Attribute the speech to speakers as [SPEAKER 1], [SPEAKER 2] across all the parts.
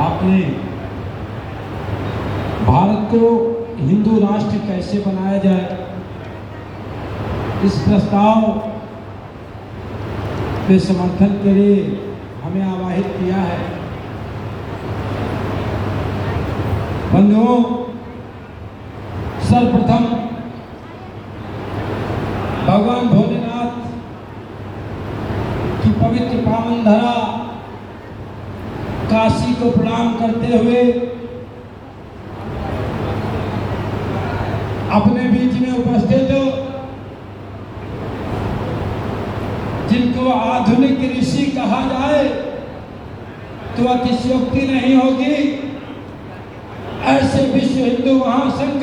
[SPEAKER 1] आपने भारत को हिंदू राष्ट्र कैसे बनाया जाए इस प्रस्ताव के समर्थन के लिए हमें आवाहित किया है। बंधुओं, सर्वप्रथम भगवान भोलेनाथ की पवित्र पावन धरा काशी को प्रणाम करते हुए अपने बीच में उपस्थित जिनको आधुनिक ऋषि कहा जाए तो अतिशयोक्ति नहीं होगी, ऐसे विश्व हिंदू महासंघ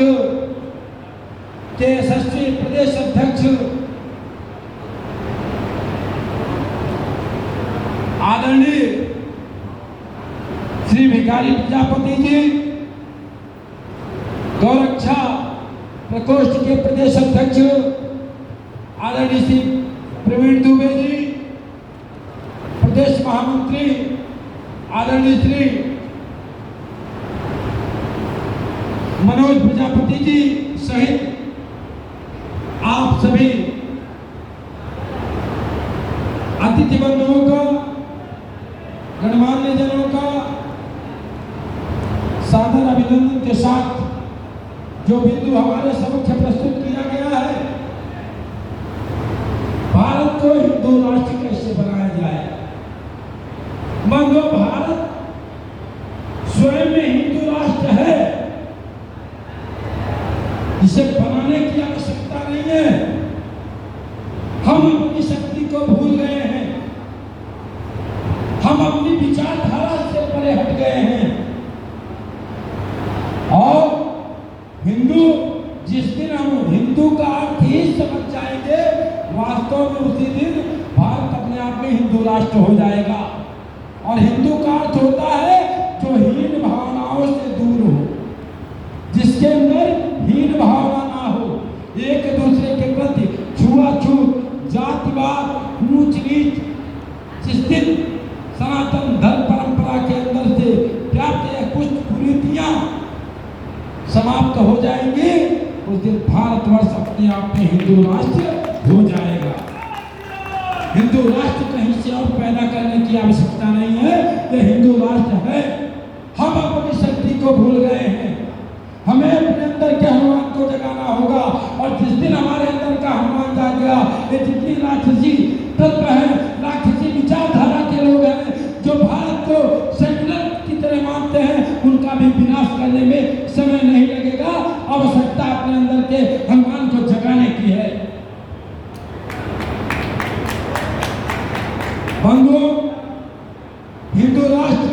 [SPEAKER 1] के यशस्वी प्रदेश अध्यक्ष आदरणीय श्री भिखारी प्रजापति जी, गौरक्षा प्रकोष्ठ के प्रदेश अध्यक्ष आदरणीय श्री प्रवीण दुबे जी, प्रदेश महामंत्री आदरणीय श्री मनोज प्रजापति जी सहित आप सभी अतिथि बंधुओं का, गणमान्य जनों का सादर अभिनंदन के साथ जो बिंदु हमारे समक्ष प्रस्तुत किया गया है, भारत को हिंदू राष्ट्र कैसे बनाया जाए। बंधुओं, भारत स्वयं में हिंदू राष्ट्र है, इसे बनाने की आवश्यकता नहीं है। हम अपनी शक्ति को भूल गए हैं, हम अपनी विचारधारा से परे हट गए हैं और हिंदू, जिस दिन हम हिंदू का अर्थ ही समझ जाएंगे, वास्तव में उसी दिन भारत अपने आप में हिंदू राष्ट्र हो जाएगा। और हिंदू का अर्थ होता है जो हीन भावनाओं से दूर हो, जिसके अंदर हीन भावना ना हो, एक दूसरे के प्रति छुआछूत, जातिवाद, ऊंच नीच, जिस दिन सनातन धर्म परंपरा के अंदर से प्राप्त या कुछ कुरीतियां समाप्त हो जाएंगी, उस दिन भारतवर्ष अपने आप में हिंदू राष्ट्र हो जाएगा। हिंदू राष्ट्र कहीं से और पैदा करने की आवश्यकता नहीं है, ये हिंदू राष्ट्र है। हम अपनी शक्ति को भूल गए हैं, हमें अपने अंदर के हनुमान को जगाना होगा। और जिस दिन हमारे अंदर का हनुमान जाग गया, ये जितनी राक्षसी तत्व है, राक्षसी विचारधारा के लोग हैं जो भारत को सेकुलर की तरह मानते हैं, उनका भी विनाश करने में समय नहीं लगेगा। आवश्यकता अपने अंदर के हनुमान को जगाने की है। बंधुओं, हिंदू राष्ट्र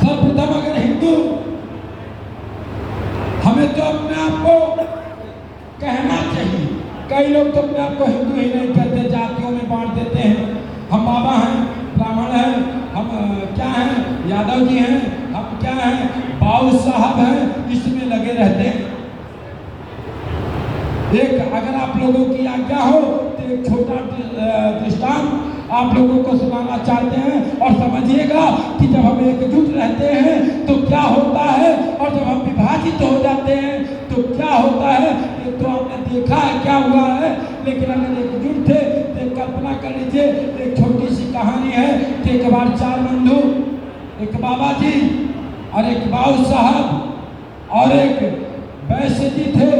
[SPEAKER 1] सर्वप्रथम अगर हिंदू, हमें तो अपने आप को कहना चाहिए। कई लोग तो अपने आप को हिंदू ही नहीं कहते, जातियों में बांट देते हैं। हम बाबा हैं, ब्राह्मण हैं, हम क्या हैं, यादव जी हैं, हम क्या हैं, बाऊ साहब हैं, इसमें लगे रहते हैं। एक अगर आप लोगों की आज्ञा हो तो एक छोटा दृष्टांत आप लोगों को सुनाना चाहते हैं और समझिएगा कि जब हम एकजुट रहते हैं तो क्या होता है और जब हम विभाजित हो जाते हैं तो क्या होता है। ये तो आपने देखा है क्या हुआ है, लेकिन अगर एकजुट थे तो कल्पना कर लीजिए। एक छोटी सी कहानी है कि एक बार चार बंधु, एक बाबा जी और एक बाऊ साहब और एक वैश्य जी थे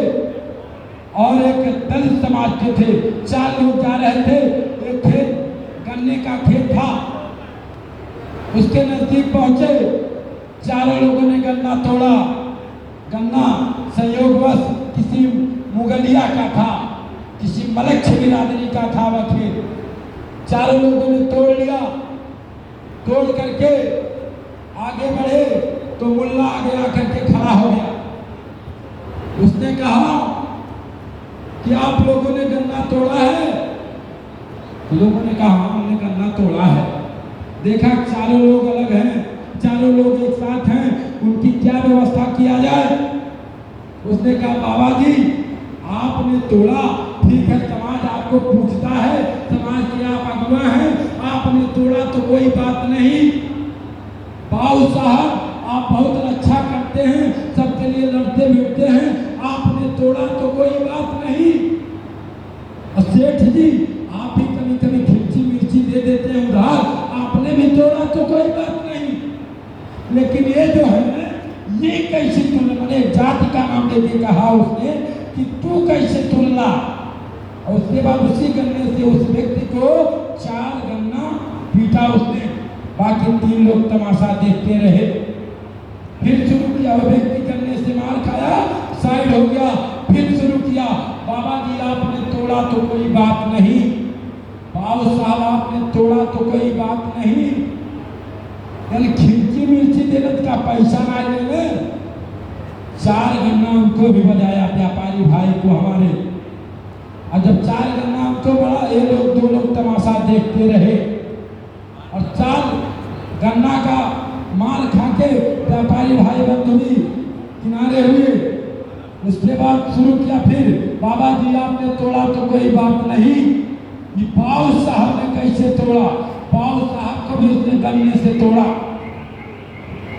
[SPEAKER 1] और एक दलित समाज के थे। चार लोग जा रहे थे, एक खेत, गन्ने का खेत था, उसके नजदीक पहुंचे। चारों लोगों ने गन्ना तोड़ा। गन्ना संयोगवश किसी मुगलिया का था, किसी मलक्ष बिरादरी का था वह खेत। चारों लोगों ने तोड़ लिया। तोड़ करके आगे बढ़े तो मुल्ला आगे आकर के खड़ा हो गया। उसने कहा कि आप लोगों ने गन्ना तोड़ा है? लोगों ने कहा हमने गन्ना तोड़ा है। देखा चारों लोग अलग हैं, चारों लोग एक साथ हैं, उनकी क्या व्यवस्था किया जाए। उसने कहा बाबा जी आपने तोड़ा, ठीक है, समाज आपको पूछता है, समाज के आप अगुवा हैं, आपने तोड़ा तो कोई बात नहीं, बाबू साहब आप बहुत अच्छा करते हैं, सबके लिए लड़ते भिड़ते हैं, आपने तोड़ा तो कोई बात नहीं। और सेठ जी आप भी कभी कभी खिलची मिर्ची दे देते हैं उधार, आपने भी तोड़ा तो कोई बात नहीं। लेकिन ये जो है ये कैसे तुलना, मैंने जाति का नाम लेके कहा उसने कि तू कैसे तुलना, और उसके बाद उसी गन्ने से उस व्यक्ति को 4 गन्ना पीटा उसने। बाकी 3 लोग तमाशा देखते रहे। फिर शुरू किया, वो व्यक्ति गन्ने से मार खाया, साइड हो गया, फिर शुरू किया, बाबा जी आपने तोड़ा तो कोई बात नहीं, बाबू साहब आपने तोड़ा तो कोई बात नहीं। यानी खिलची मिर्ची देने का पैसा ना लेने, 4 गन्ना उनको भी बजाया व्यापारी भाई को हमारे। और जब 4 गन्ना उनको बड़ा, ये लोग 2 लोग तमाशा देखते रहे। और 4 गन्ना का माल खा के व्यापारी भाई बंधु भी किनारे हुए। उसके बाद शुरू किया फिर, बाबा जी आपने तोड़ा तो कोई बात नहीं। ये बाबू साहब ने कैसे तोड़ा, बाबू साहब को भी उसने गन्ने से तोड़ा।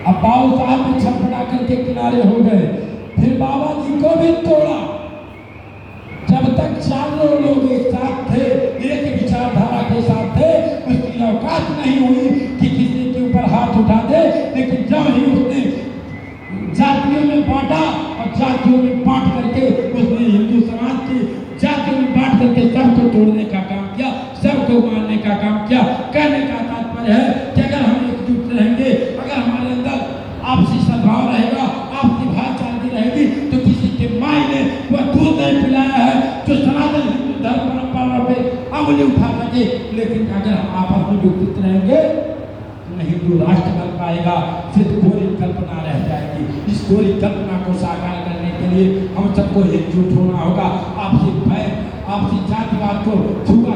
[SPEAKER 1] अब बाबू साहब भी छटपटा करके किनारे हो गए। फिर बाबा जी को भी तोड़ा। जब तक 4 लोग एक साथ थे, एक विचारधारा के साथ थे, उसकी औकात नहीं हुई कि किसी के ऊपर हाथ उठा दे। लेकिन जब ही उसने जातियों में बांटा और जातियों में बांट करके उसने हिंदू समाज की जातियों में बांट करके सबको तोड़ने का काम किया, सबको मारने का काम किया। कहने का तात्पर्य है कि अगर हम एकजुट रहेंगे, अगर हमारे अंदर आपसी सद्भाव रहेगा, आपसी भाईचारगी रहेगी, तो किसी के माई ने वह दूध नहीं पिलाया है जो सनातन हिंदू धर्म परंपरा पे अंगुली उठा सके। लेकिन अगर हम आपस में विकसित रहेंगे तो हिंदू राष्ट्र बन पाएगा, सिर्फ कोरी कल्पना रह जाएगी। इस कोरी कल्पना को साकार करने के लिए हम सबको एकजुट होना होगा। आपसी भय, आपसी जातिवाद को छुआ